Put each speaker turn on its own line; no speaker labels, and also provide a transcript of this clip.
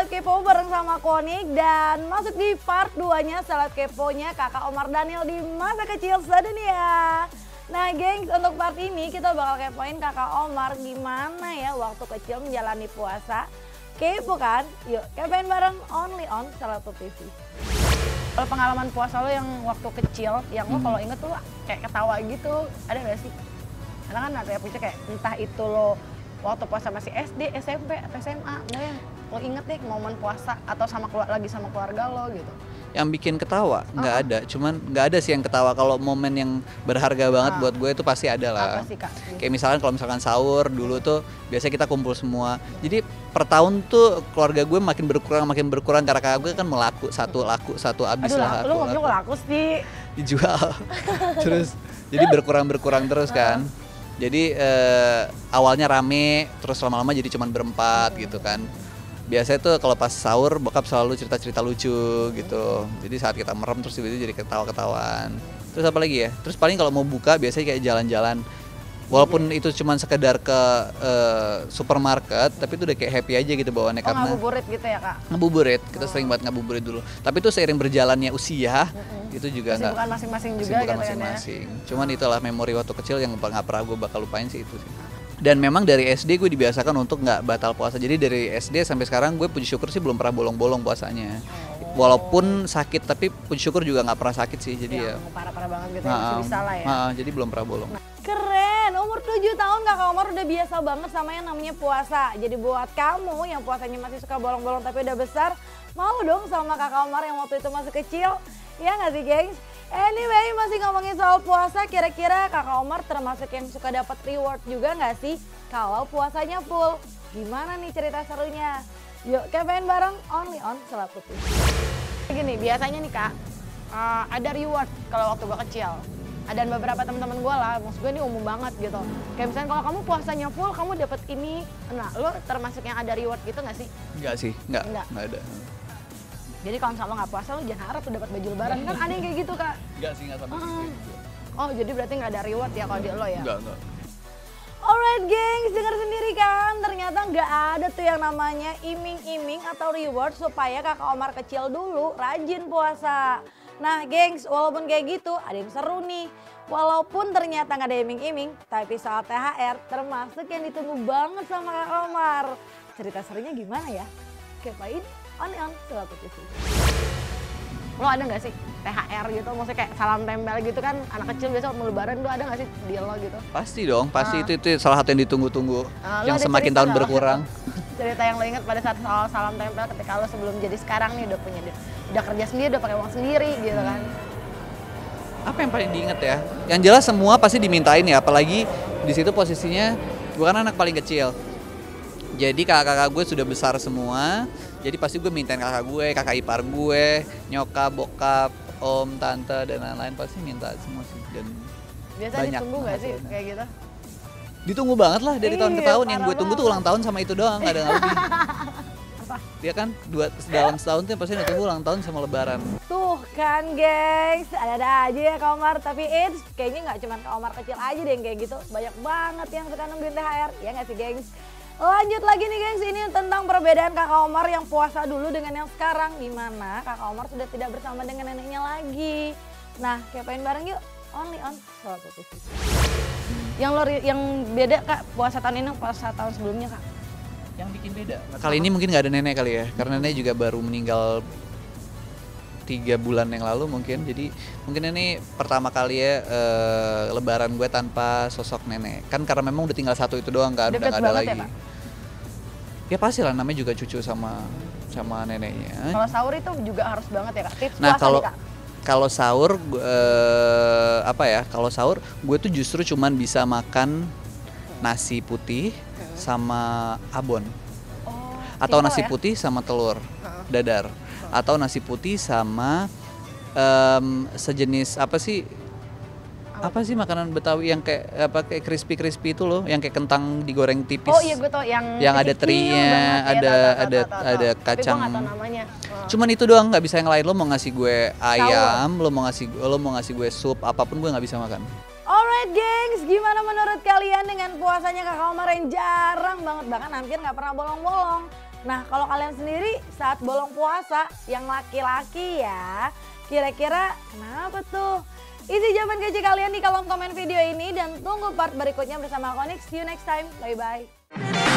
Seleb Kepo bareng sama Konik dan masuk di part 2-nya Seleb Keponya Kakak Omar Daniel di masa kecil sedunia. Nah gengs, untuk part ini kita bakal kepoin Kakak Omar gimana ya waktu kecil menjalani puasa. Kepo kan? Yuk kepoin bareng only on Seleb TV. Kalau pengalaman puasa lo yang waktu kecil, yang lo kalau inget tuh kayak ketawa gitu, ada gak sih? Karena kan ada yang punya kayak entah itu lo waktu puasa masih SD, SMP, atau SMA, nggak yang lo inget deh momen puasa atau lagi sama keluarga lo gitu.
Yang bikin ketawa nggak ada, cuman nggak ada sih yang ketawa. Kalau momen yang berharga banget buat gue itu pasti ada lah.
Apa sih Kak?
Kayak misalkan kalau misalkan sahur dulu tuh biasanya kita kumpul semua. Jadi per tahun tuh keluarga gue makin berkurang karena kakak gue kan laku satu habis lah.
Lu ngomong laku sih.
Dijual. Terus jadi berkurang terus kan. Jadi awalnya rame, terus lama-lama jadi cuman berempat gitu kan. Biasanya tuh kalau pas sahur bokap selalu cerita-cerita lucu gitu. Jadi saat kita merem terus tiba-tiba jadi ketawa-ketawaan. Terus apa lagi ya? Terus paling kalau mau buka biasanya kayak jalan-jalan. Walaupun itu cuma sekedar ke supermarket, tapi itu udah kayak happy aja gitu bawaannya karena
ngabuburit gitu ya Kak?
Ngabuburit, kita sering banget ngabuburit dulu. Tapi itu seiring berjalannya usia, itu juga nggak.
Kesibukan masing-masing juga gitu
masing-masing. Kan ya? Cuman itulah memori waktu kecil yang nggak pernah gue bakal lupain sih itu sih. Dan memang dari SD gue dibiasakan untuk nggak batal puasa. Jadi dari SD sampai sekarang gue puji syukur sih belum pernah bolong-bolong puasanya. Walaupun sakit, tapi puji syukur juga nggak pernah sakit sih. Jadi ya
parah-parah banget gitu ya, masih bisa lah ya.
Jadi belum pernah bolong.
Keren, umur 7 tahun Kakak Omar udah biasa banget sama yang namanya puasa. Jadi buat kamu yang puasanya masih suka bolong-bolong tapi udah besar, mau dong sama Kakak Omar yang waktu itu masih kecil? Ya nggak sih gengs? Anyway, masih ngomongin soal puasa, kira-kira Kakak Omar termasuk yang suka dapat reward juga nggak sih kalau puasanya full? Gimana nih cerita serunya? Yuk kepoin bareng only on Seleb TV. Gini, biasanya nih Kak, ada reward kalau waktu gue kecil. Ada beberapa teman-teman gue lah, maksud gue ini umum banget gitu. Kayak misalnya kalau kamu puasanya full, kamu dapat ini. Nah, lo termasuk yang ada reward gitu nggak sih?
Enggak sih, enggak ada.
Jadi kalau sama nggak puasa, lo jangan harap lo dapat baju lebaran. Kan ada yang kayak gitu Kak.
Enggak sih, enggak sama sih.
Oh, jadi berarti nggak ada reward ya kalau di lo ya?
Enggak.
Alright gengs, dengar sendiri kan, ternyata nggak ada tuh yang namanya iming-iming atau reward supaya Kakak Omar kecil dulu rajin puasa. Nah gengs, walaupun kayak gitu ada yang seru nih. Walaupun ternyata nggak ada iming-iming, tapi soal THR termasuk yang ditunggu banget sama Kakak Omar. Cerita serunya gimana ya? Kepoin on Seleb TV. Lo ada nggak sih THR gitu, maksudnya kayak salam tempel gitu kan, anak kecil biasa mau lebaran tuh ada nggak sih di lo gitu?
Pasti dong, pasti itu salah satu yang ditunggu-tunggu, yang semakin tahun berkurang.
Cerita yang lo ingat pada saat soal salam tempel ketika lo sebelum jadi sekarang nih udah kerja sendiri, udah pakai uang sendiri gitu kan?
Apa yang paling diinget ya? Yang jelas semua pasti dimintain ya, apalagi di situ posisinya gue kan anak paling kecil. Jadi kakak-kakak gue sudah besar semua, jadi pasti gue mintain kakak gue, kakak ipar gue, nyokap, bokap, om, tante, dan lain-lain pasti minta semua sih. Dan
biasanya ditunggu gak sih kayak gitu?
Ditunggu banget lah dari tahun ke tahun, yang gue tunggu tuh ulang tahun sama itu doang, gak ada yang lebih. Dia kan dalam setahun tuh pasti ditunggu ulang tahun sama lebaran. Tuh
kan gengs, ada aja ya Kak Omar, tapi kayaknya gak cuma Kak Omar kecil aja deh yang kayak gitu. Banyak banget yang suka nungguin THR, ya gak sih gengs? Lanjut lagi nih gengs, ini tentang perbedaan Kakak Omar yang puasa dulu dengan yang sekarang. Dimana Kakak Omar sudah tidak bersama dengan neneknya lagi. Nah, kepoin bareng yuk, only on Seleb TV. Yang beda Kak, puasa tahun ini puasa tahun sebelumnya Kak?
Yang bikin beda? Kali ini mungkin nggak ada nenek kali ya, karena nenek juga baru meninggal 3 bulan yang lalu mungkin. Jadi mungkin ini pertama kali ya lebaran gue tanpa sosok nenek. Kan karena memang udah tinggal satu itu doang kan, udah nggak ada lagi. Ya pasti lah, namanya juga cucu sama neneknya.
Kalau sahur itu juga harus banget ya Kak? Tips
nah
puasa
kalau sahur kalau sahur gue tuh justru cuman bisa makan nasi putih sama abon. Atau nasi putih sama telur dadar. Atau nasi putih sama sejenis apa sih makanan Betawi yang kayak crispy itu loh, yang kayak kentang digoreng tipis.
Oh iya gue tau, yang
ada terinya, ada kacang.
Tapi gue gak tau namanya.
Cuman itu doang, nggak bisa yang lain. Lo mau ngasih gue ayam, lo mau ngasih gue sup, apapun gue nggak bisa makan.
Alright gengs, gimana menurut kalian dengan puasanya Kakak Omar yang jarang banget, bahkan hampir nggak pernah bolong-bolong? Nah kalau kalian sendiri saat bolong puasa yang laki-laki ya, kira-kira kenapa tuh? Isi jawaban kece kalian di kolom komen video ini dan tunggu part berikutnya bersama Onyx. See you next time. Bye-bye.